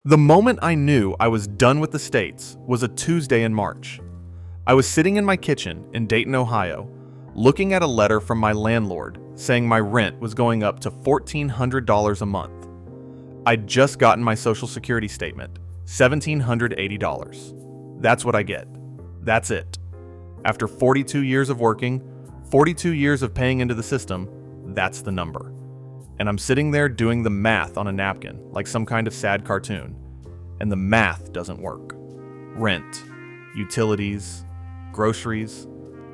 The moment I knew I was done with the States was a Tuesday in March. I was sitting in my kitchen in Dayton, Ohio, looking at a letter from my landlord saying my rent was going up to $1,400 a month. I'd just gotten my Social Security statement, $1,780. That's what I get. That's it. After 42 years of working, 42 years of paying into the system, that's the number. And I'm sitting there doing the math on a napkin like some kind of sad cartoon, and the math doesn't work. Rent, utilities, groceries,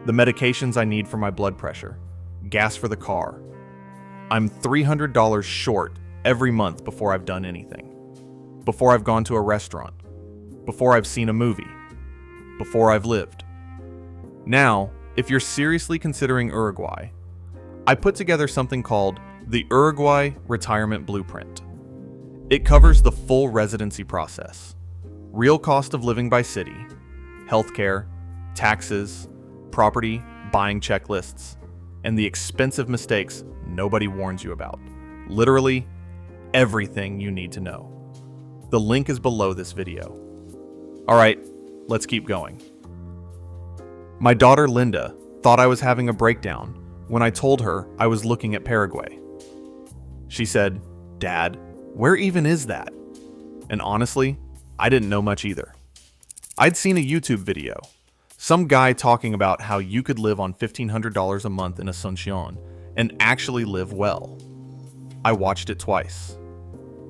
the medications I need for my blood pressure, gas for the car. I'm $300 short every month before I've done anything. Before I've gone to a restaurant. Before I've seen a movie. Before I've lived. Now, if you're seriously considering Uruguay, I put together something called the Uruguay Retirement Blueprint. It covers the full residency process, real cost of living by city, healthcare, taxes, property, buying checklists, and the expensive mistakes nobody warns you about. Literally, everything you need to know. The link is below this video. All right, let's keep going. My daughter Linda thought I was having a breakdown when I told her I was looking at Paraguay. She said, "Dad, where even is that?" And honestly, I didn't know much either. I'd seen a YouTube video, some guy talking about how you could live on $1,500 a month in Asuncion and actually live well. I watched it twice.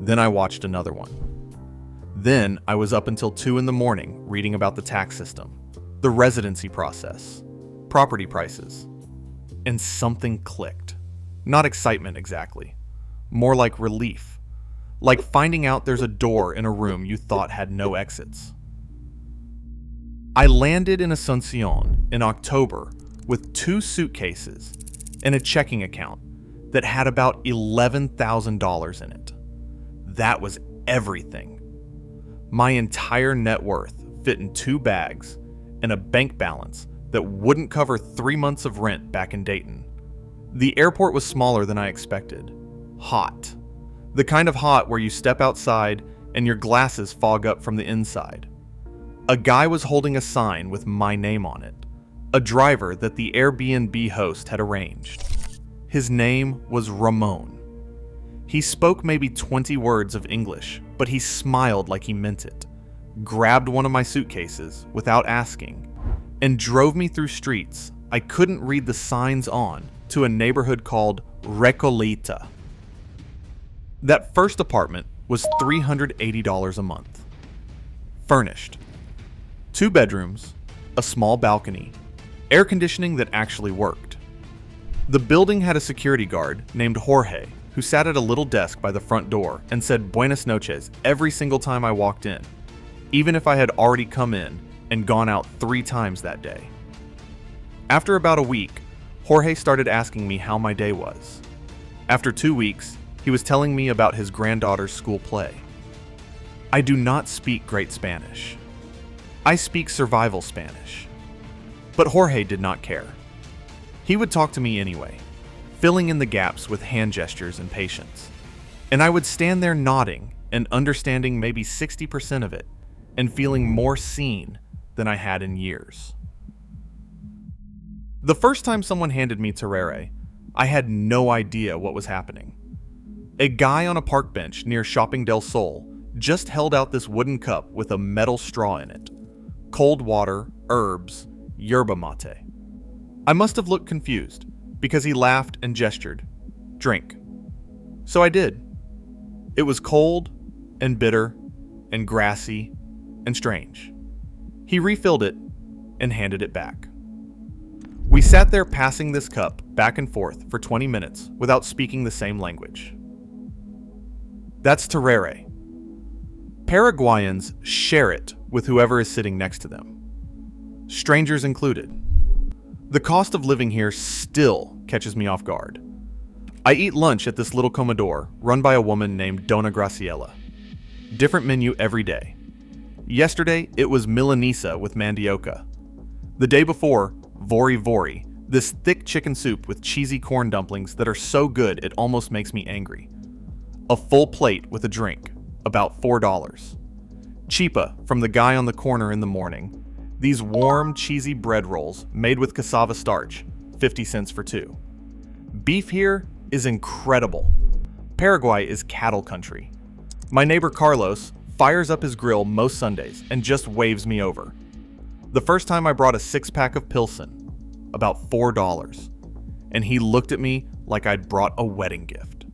Then I watched another one. Then I was up until 2 in the morning reading about the tax system, the residency process, property prices, and something clicked. Not excitement exactly, more like relief, like finding out there's a door in a room you thought had no exits. I landed in Asuncion in October with 2 suitcases and a checking account that had about $11,000 in it. That was everything. My entire net worth fit in 2 bags and a bank balance that wouldn't cover 3 months of rent back in Dayton. The airport was smaller than I expected. Hot. The kind of hot where you step outside and your glasses fog up from the inside. A guy was holding a sign with my name on it. A driver that the Airbnb host had arranged. His name was Ramon. He spoke maybe 20 words of English, but he smiled like he meant it, grabbed one of my suitcases without asking, and drove me through streets I couldn't read the signs on to a neighborhood called Recoleta. That first apartment was $380 a month. Furnished. 2 bedrooms, a small balcony, air conditioning that actually worked. The building had a security guard named Jorge who sat at a little desk by the front door and said "Buenas noches" every single time I walked in, even if I had already come in and gone out 3 times that day. After about a week, Jorge started asking me how my day was. After 2 weeks, he was telling me about his granddaughter's school play. I do not speak great Spanish. I speak survival Spanish. But Jorge did not care. He would talk to me anyway, filling in the gaps with hand gestures and patience. And I would stand there nodding and understanding maybe 60% of it and feeling more seen than I had in years. The first time someone handed me tereré, I had no idea what was happening. A guy on a park bench near Shopping del Sol just held out this wooden cup with a metal straw in it. Cold water, herbs, yerba mate. I must have looked confused because he laughed and gestured. "Drink." So I did. It was cold and bitter and grassy and strange. He refilled it and handed it back. We sat there passing this cup back and forth for 20 minutes without speaking the same language. That's tereré. Paraguayans share it with whoever is sitting next to them, strangers included. The cost of living here still catches me off guard. I eat lunch at this little comedor run by a woman named Dona Graciela. Different menu every day. Yesterday, it was milanesa with mandioca. The day before, vori vori, this thick chicken soup with cheesy corn dumplings that are so good it almost makes me angry. A full plate with a drink, about $4. Chipa from the guy on the corner in the morning. These warm, cheesy bread rolls made with cassava starch, 50 cents for two. Beef here is incredible. Paraguay is cattle country. My neighbor Carlos fires up his grill most Sundays and just waves me over. The first time I brought a 6-pack of Pilsen, about $4, and he looked at me like I'd brought a wedding gift.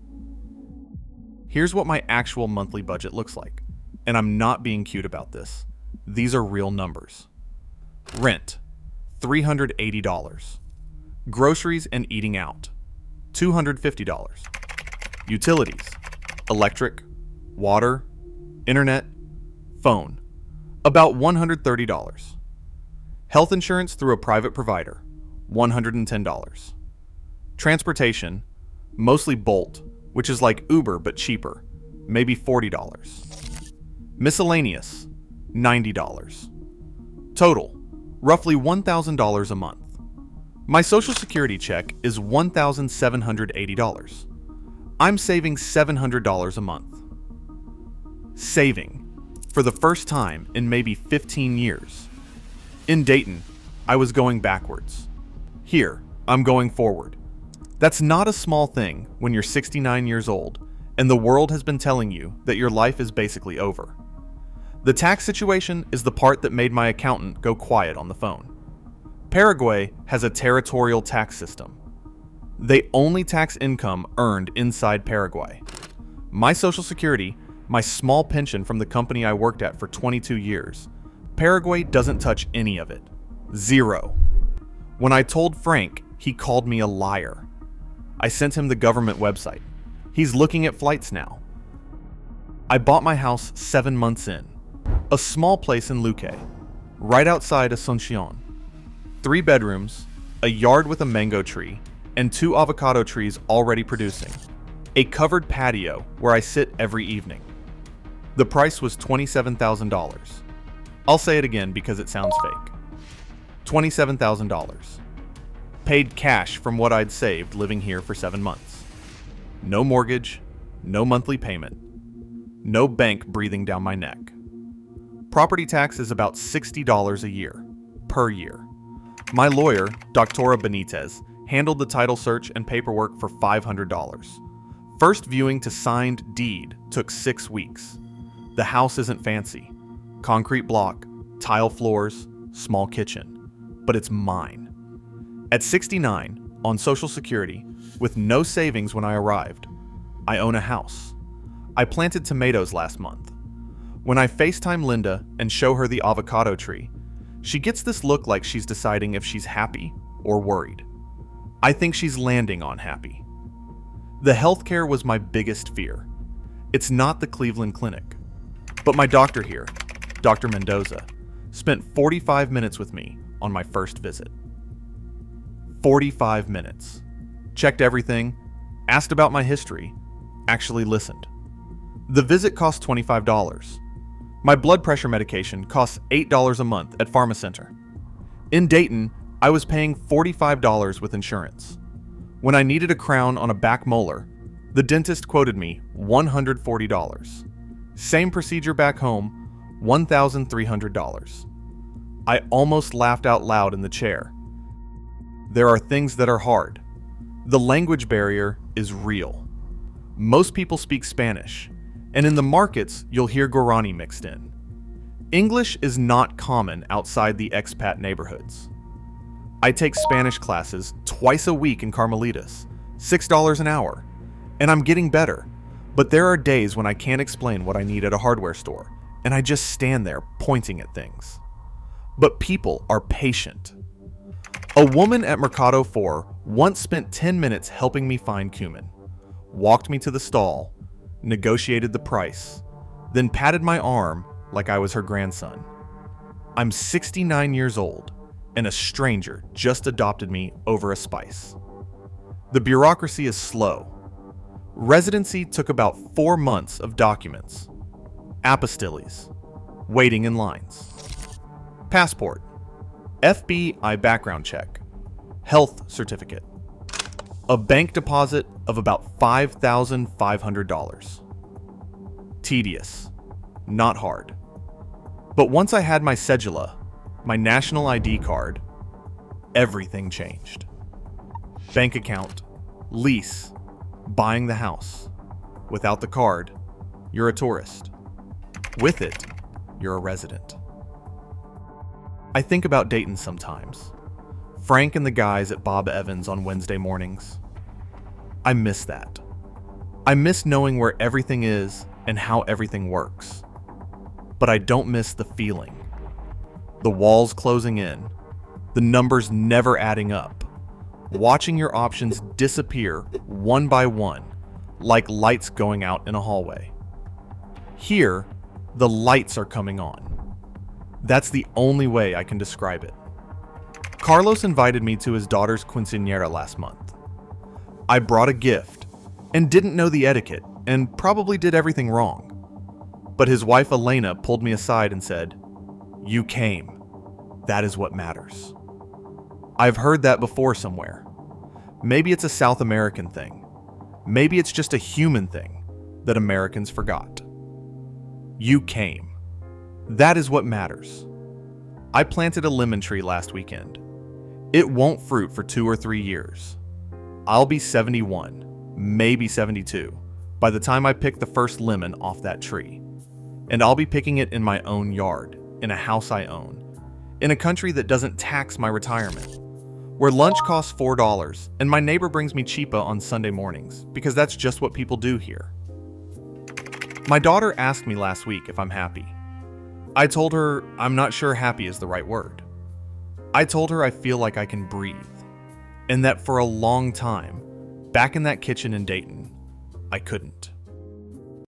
Here's what my actual monthly budget looks like, and I'm not being cute about this. These are real numbers. Rent, $380. Groceries and eating out, $250. Utilities, electric, water, internet, phone, about $130. Health insurance through a private provider, $110. Transportation, mostly Bolt, which is like Uber but cheaper, maybe $40. Miscellaneous, $90. Total, roughly $1,000 a month. My Social Security check is $1,780. I'm saving $700 a month. Saving, for the first time in maybe 15 years. In Dayton, I was going backwards. Here, I'm going forward. That's not a small thing when you're 69 years old and the world has been telling you that your life is basically over. The tax situation is the part that made my accountant go quiet on the phone. Paraguay has a territorial tax system. They only tax income earned inside Paraguay. My Social Security, my small pension from the company I worked at for 22 years, Paraguay doesn't touch any of it. Zero. When I told Frank, he called me a liar. I sent him the government website. He's looking at flights now. I bought my house 7 months in. A small place in Luque, right outside Asuncion. 3 bedrooms, a yard with a mango tree, and 2 avocado trees already producing. A covered patio where I sit every evening. The price was $27,000. I'll say it again because it sounds fake. $27,000. Paid cash from what I'd saved living here for 7 months. No mortgage, no monthly payment, no bank breathing down my neck. Property tax is about $60 a year, per year. My lawyer, Dr. Benitez, handled the title search and paperwork for $500. First viewing to signed deed took 6 weeks. The house isn't fancy. Concrete block, tile floors, small kitchen. But it's mine. At 69, on Social Security, with no savings when I arrived, I own a house. I planted tomatoes last month. When I FaceTime Linda and show her the avocado tree, she gets this look like she's deciding if she's happy or worried. I think she's landing on happy. The healthcare was my biggest fear. It's not the Cleveland Clinic. But my doctor here, Dr. Mendoza, spent 45 minutes with me on my first visit. 45 minutes. Checked everything, asked about my history, actually listened. The visit cost $25. My blood pressure medication costs $8 a month at PharmaCenter. In Dayton, I was paying $45 with insurance. When I needed a crown on a back molar, the dentist quoted me $140. Same procedure back home, $1,300. I almost laughed out loud in the chair. There are things that are hard. The language barrier is real. Most people speak Spanish, and in the markets, you'll hear Guarani mixed in. English is not common outside the expat neighborhoods. I take Spanish classes twice a week in Carmelitas, $6 an hour, and I'm getting better. But there are days when I can't explain what I need at a hardware store, and I just stand there pointing at things. But people are patient. A woman at Mercado 4 once spent 10 minutes helping me find cumin, walked me to the stall, negotiated the price, then patted my arm like I was her grandson. I'm 69 years old, and a stranger just adopted me over a spice. The bureaucracy is slow. Residency took about 4 months of documents. Apostilles. Waiting in lines. Passport. FBI background check. Health certificate. A bank deposit of about $5,500. tedious, not hard. But once I had my cedula, my national ID card, everything changed. Bank account, lease, buying the house. Without the card, you're a tourist. With it, you're a resident. I think about Dayton sometimes. Frank and the guys at Bob Evans on Wednesday mornings. I miss that. I miss knowing where everything is and how everything works. But I don't miss the feeling. The walls closing in, the numbers never adding up, watching your options disappear one by one, like lights going out in a hallway. Here, the lights are coming on. That's the only way I can describe it. Carlos invited me to his daughter's quinceañera last month. I brought a gift and didn't know the etiquette and probably did everything wrong. But his wife Elena pulled me aside and said, "You came. That is what matters." I've heard that before somewhere. Maybe it's a South American thing. Maybe it's just a human thing that Americans forgot. You came. That is what matters. I planted a lemon tree last weekend. It won't fruit for 2 or 3 years. I'll be 71, maybe 72, by the time I pick the first lemon off that tree. And I'll be picking it in my own yard, in a house I own, in a country that doesn't tax my retirement, where lunch costs $4 and my neighbor brings me chipa on Sunday mornings, because that's just what people do here. My daughter asked me last week if I'm happy. I told her I'm not sure happy is the right word. I told her I feel like I can breathe, and that for a long time, back in that kitchen in Dayton, I couldn't.